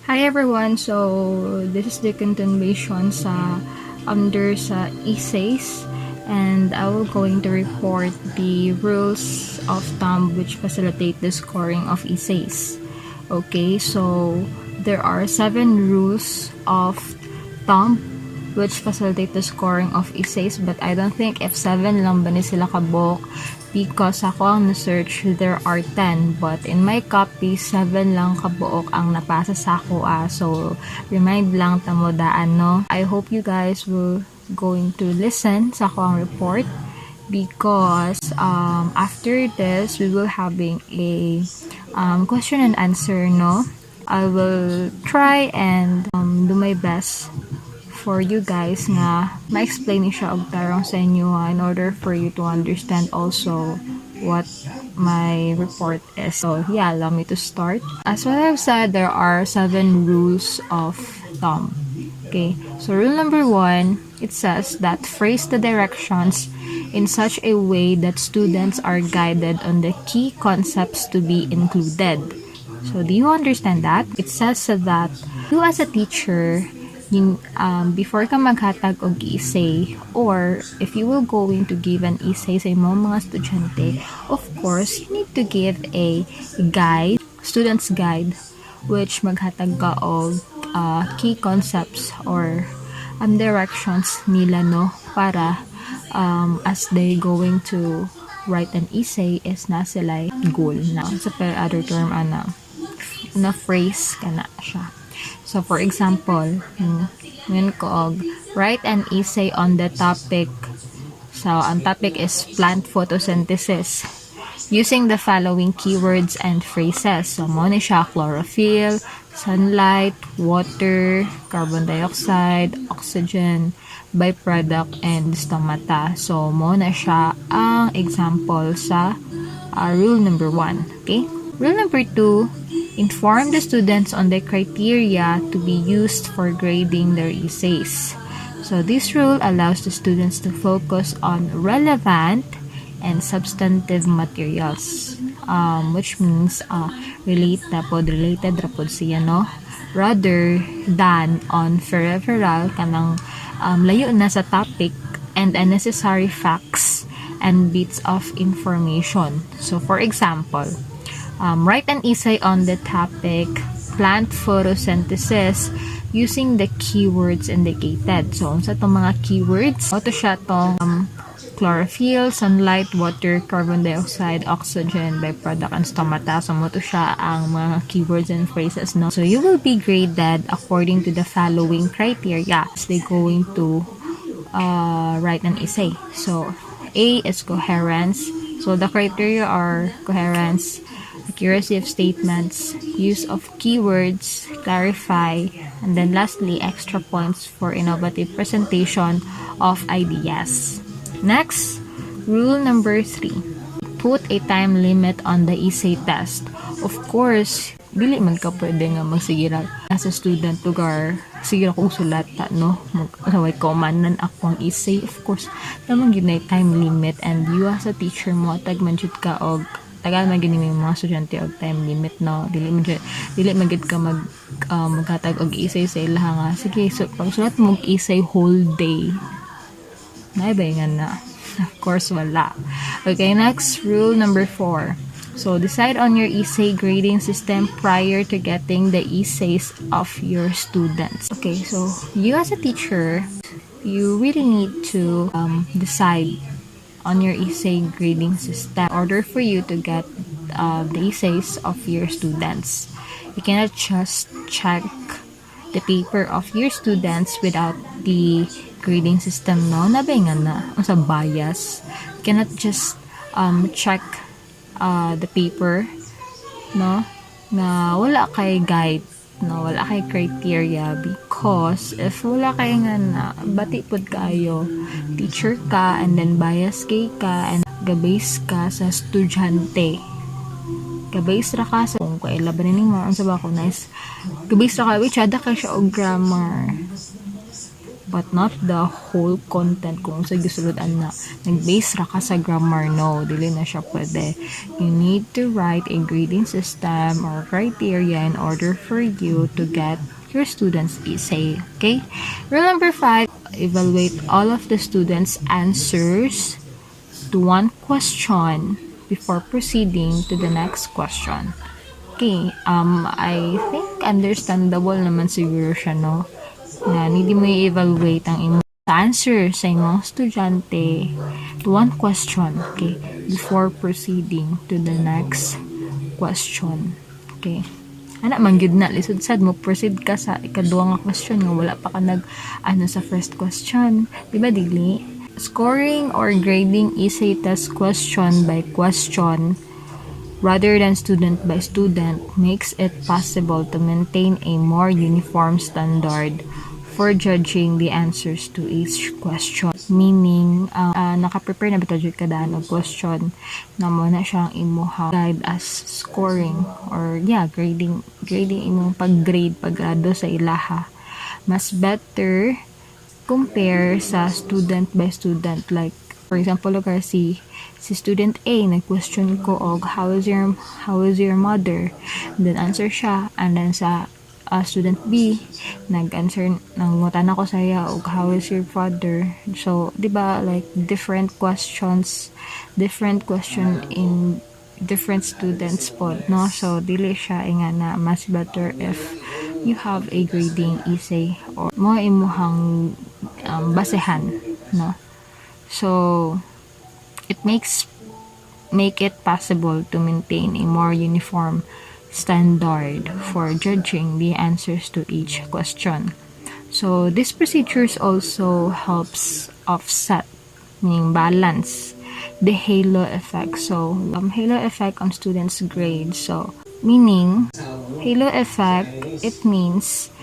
Hi everyone! So, this is the continuation sa essays, and I will going to report the rules of thumb which facilitate the scoring of essays. Okay, so there are 7 rules of thumb which facilitate the scoring of essays, but I don't think if 7 lang ba ni sila kabok, because ako ang na-search, there are 10, but in my copy, 7 lang kabuok ang napasa sa ako. So remind lang tamo daan, no? I hope you guys will going to listen sa ako ang report, because after this, we will having a question and answer, no? I will try and do my best for you guys nga ma-explain siya og tarong sa inyo in order for you to understand also what my report is. So yeah, allow me to start. As what I've said, there are 7 rules of thumb. Okay, so rule number 1, it says that phrase the directions in such a way that students are guided on the key concepts to be included. So do you understand that? It says that you as a teacher, before ka maghatag og essay, or if you will going to give an essay sa imong mga estudyante, of course, you need to give a guide, student's guide, which maghatag ka og key concepts or directions nila, no, para as they going to write an essay is na sila goal na sa other term na phrase kana siya. So, for example, ngayon ko write an essay on the topic. So, ang topic is plant photosynthesis using the following keywords and phrases. So, mo ni siya chlorophyll, sunlight, water, carbon dioxide, oxygen, byproduct, and stomata. So, mo na siya ang example sa rule number 1. Okay? Rule number 2, inform the students on the criteria to be used for grading their essays. So this rule allows the students to focus on relevant and substantive materials, which means related rapod siya, no? Rather than on peripheral kanang layo na sa topic and unnecessary facts and bits of information. So for example, write an essay on the topic plant photosynthesis using the keywords indicated. So, sa itong mga keywords, ito siya itong chlorophyll, sunlight, water, carbon dioxide, oxygen, byproduct, and stomata. So, ito siya ang mga keywords and phrases, no? So, you will be graded according to the following criteria as they going to write an essay. So, A is coherence. So, the criteria are coherence, accuracy of statements, use of keywords, clarify, and then lastly, extra points for innovative presentation of ideas. Next, rule number 3. Put a time limit on the essay test. Of course, dili man ka pwede nga magsigira as a student lugar sigira kong sulata, no? Mag-away komanan akong essay. Of course, naman yun na time limit, and you as a teacher mo, tagmanjud ka og tagal man gini mga estudyante og time limit, no? Dili man gid ka maghatag og essay sa ilaha nga sige, so pagsulat mo og essay whole day naibayngan na. Of course wala. Okay, next, rule number 4. So decide on your essay grading system prior to getting the essays of your students. Okay, so you as a teacher, you really need to decide on your essay grading system in order for you to get the essays of your students. You cannot just check the paper of your students without the grading system, no? Nabayngan na sa bias. You cannot just check the paper, no? Na wala kay guide, no? Wala kay criteria, because if wala kay nga na bati pod kayo, teacher ka and then bias kay ka and gabase ka sa estudyante, gabase ra ka sa kung kay laban ning mga unsa ba ko nice, gabase ra ka which ada ka siya og grammar, but not the whole content kung sa gisuludan na nag-base ra ka sa grammar. No, dili na siya pwede. You need to write a grading system or criteria in order for you to get your students' essay. Okay? Rule number 5, evaluate all of the students' answers to one question before proceeding to the next question. Okay, I think understandable naman siguro siya, no? Na hindi mo i-evaluate ang imong answer sa imong estudyante to one question, okay, before proceeding to the next question. Okay. Ana man gyud na lisod sad mo proceed ka sa ikaduha nga question nga wala pa ka sa first question, di ba dili? Scoring or grading essay test question by question rather than student by student makes it possible to maintain a more uniform standard for judging the answers to each question. Meaning, naka-prepare na ba ito kada ng question na mo na siyang imuha guide as scoring or grading imong pag-grade, pag-grado sa ilaha. Mas better compare sa student by student. Like, for example, si student A, nag-question ko og how is your mother? Then answer siya. And then sa student B, nag-answer, nangungutan ako sa iya og how is your father? So, di ba, like, different question in different students po, no? So, dili siya nga na mas better if you have a grading essay or mo imuhang basehan, no? So, it make it possible to maintain a more uniform standard for judging the answers to each question. So, this procedures also helps offset, meaning balance, the halo effect. So, halo effect on students' grades. So, meaning, halo effect, it means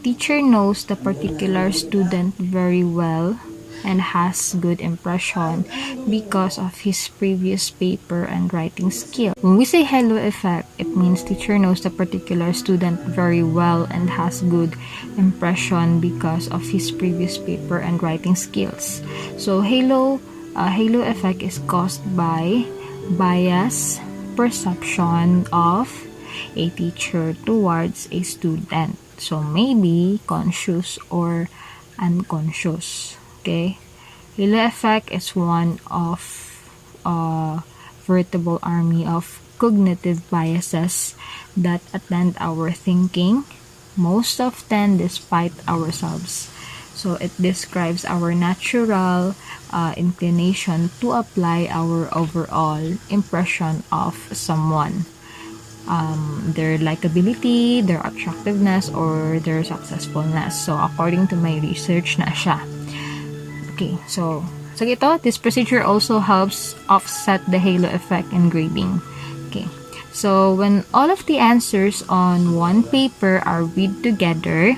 teacher knows the particular student very well and has good impression because of his previous paper and writing skill. When we say halo effect, it means teacher knows the particular student very well and has good impression because of his previous paper and writing skills. So halo effect is caused by bias perception of a teacher towards a student. So maybe conscious or unconscious. Okay, halo effect is one of a veritable army of cognitive biases that attend our thinking, most often despite ourselves. So it describes our natural inclination to apply our overall impression of someone, their likability, their attractiveness, or their successfulness. So according to my research na siya. Okay, so ito, this procedure also helps offset the halo effect in grading. Okay, so when all of the answers on one paper are read together,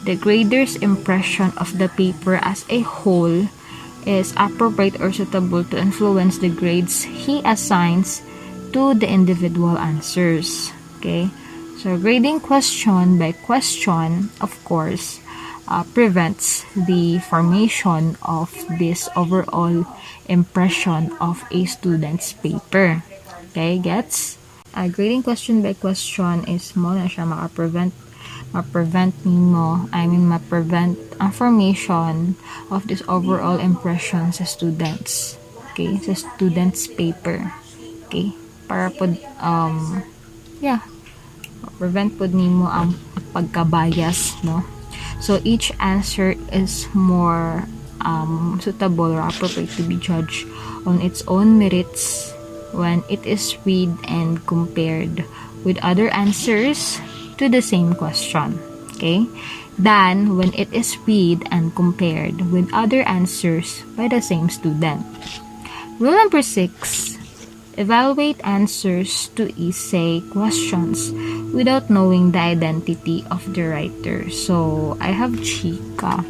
the grader's impression of the paper as a whole is appropriate or suitable to influence the grades he assigns to the individual answers. Okay, so grading question by question, of course, prevents the formation of this overall impression of a student's paper. Okay, gets? Grading question by question is mo na siya ma-prevent ang formation of this overall impression sa students. Okay, sa student's paper. Okay, para pod prevent pod nimo ang pagka-bias, no? So each answer is more suitable or appropriate to be judged on its own merits when it is read and compared with other answers to the same question. Okay? Than when it is read and compared with other answers by the same student. Rule number 6. Evaluate answers to essay questions without knowing the identity of the writer. So, I have chika.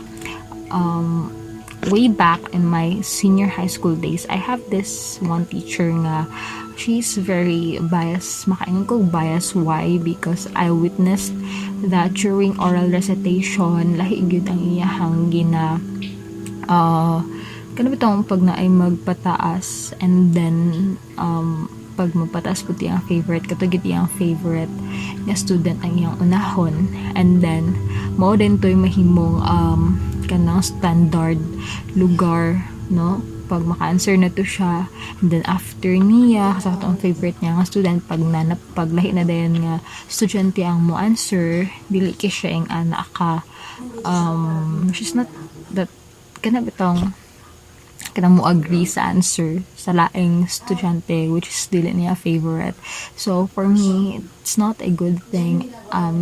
Way back in my senior high school days, I have this one teacher nga, she's very biased. Makaingon ko bias. Why? Because I witnessed that during oral recitation lahi gyud ang iyahang gina kanang bitong pag na ay magpataas, and then pag magpataas puti ang favorite katugid iyang favorite nga student ang iyang unahon, and then mao din toy mahimong kanang standard lugar, no, pag maka-answer na to siya, and then after niya sa atong favorite niya nga student, pag lahi na dayon nga estudyante ang mo answer, dili kay siya ang ana ka she's not that kana bitong kanang mo agree sa answer sa laing estudyante which is dili niya favorite. So for me, it's not a good thing,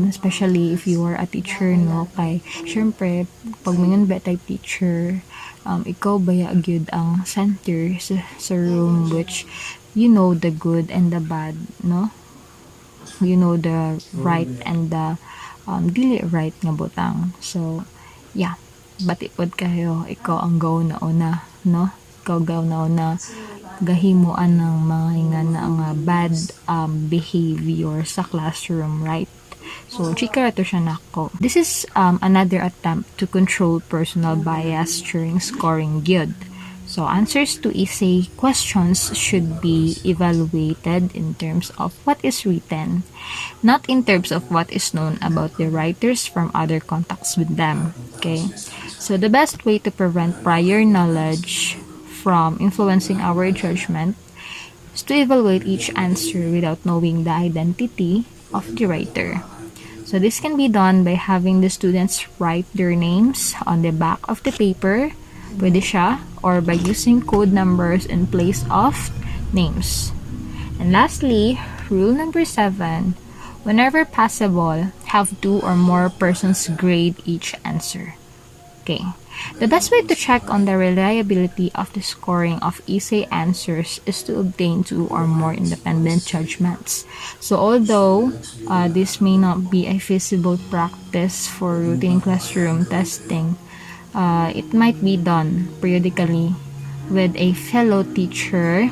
especially if you are a teacher, no, kay syempre pag mingon ba tay teacher, ikaw baya gyud ang center sa room, which you know the good and the bad, no, you know the right and the dili right nga butang. So yeah, batipod kayo, ikaw ang go na una, no, ikaw go na una gahimuan ng mga ingana nga bad behavior sa classroom, right? So chika to siya nako. This is another attempt to control personal bias during scoring gyud. So answers to essay questions should be evaluated in terms of what is written, not in terms of what is known about the writers from other contacts with them. Okay? So the best way to prevent prior knowledge from influencing our judgment is to evaluate each answer without knowing the identity of the writer. So this can be done by having the students write their names on the back of the paper, pwede siya, or by using code numbers in place of names. And lastly, rule number 7, whenever possible, have 2 or more persons grade each answer. Okay. The best way to check on the reliability of the scoring of essay answers is to obtain 2 or more independent judgments. So although this may not be a feasible practice for routine classroom testing, it might be done periodically with a fellow teacher,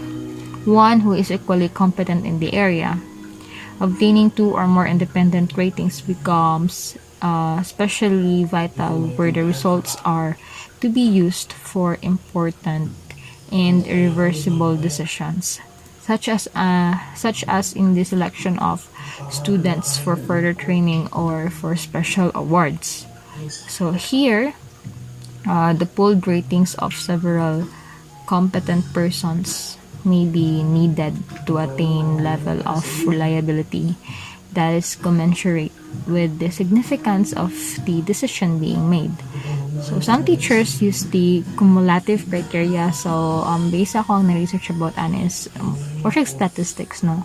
one who is equally competent in the area. Obtaining 2 or more independent ratings becomes especially vital where the results are to be used for important and irreversible decisions, such as in the selection of students for further training or for special awards. So here, the pooled ratings of several competent persons may be needed to attain level of reliability that is commensurate with the significance of the decision being made. So some teachers use the cumulative criteria. So based ako na research about is project statistics, no.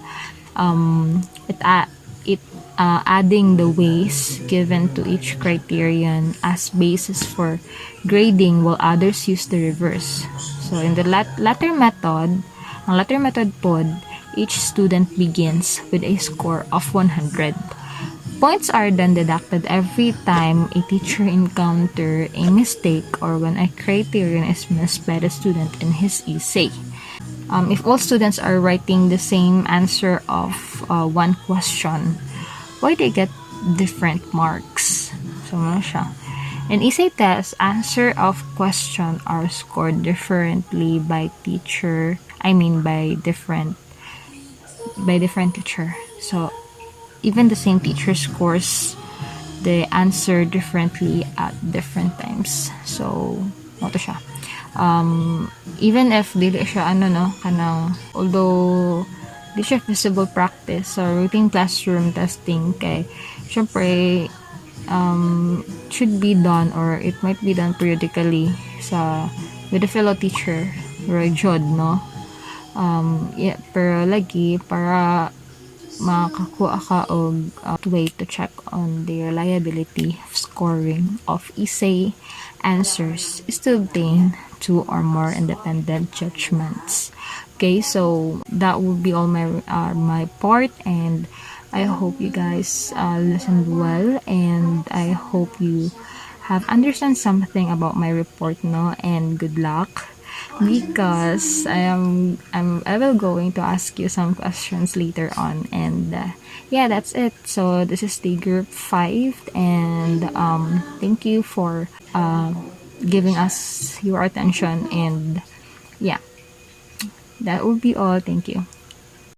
Adding the weights given to each criterion as basis for grading, while others use the reverse. So in the latter method pod, each student begins with a score of 100. Points are then deducted every time a teacher encounters a mistake or when a criterion is missed by the student in his essay. If all students are writing the same answer of one question, why they get different marks? So, ano siya? In essay test, answer of question are scored differently by different teacher. So even the same teacher scores the answer differently at different times. So ano siya, even if dili siya although di siya feasible practice sa routine classroom testing, kay syempre should be done, or it might be done periodically with a fellow teacher or a jud, no. Pero lagi para makakuha ka og way to check on the reliability of scoring of essay answers is to obtain 2 or more independent judgments. Okay, so that would be all my part, and I hope you guys listened well, and I hope you have understand something about my report, no, and good luck. because I will going to ask you some questions later on, and yeah, that's it. So this is the group 5, and thank you for giving us your attention, and yeah, that will be all. Thank you.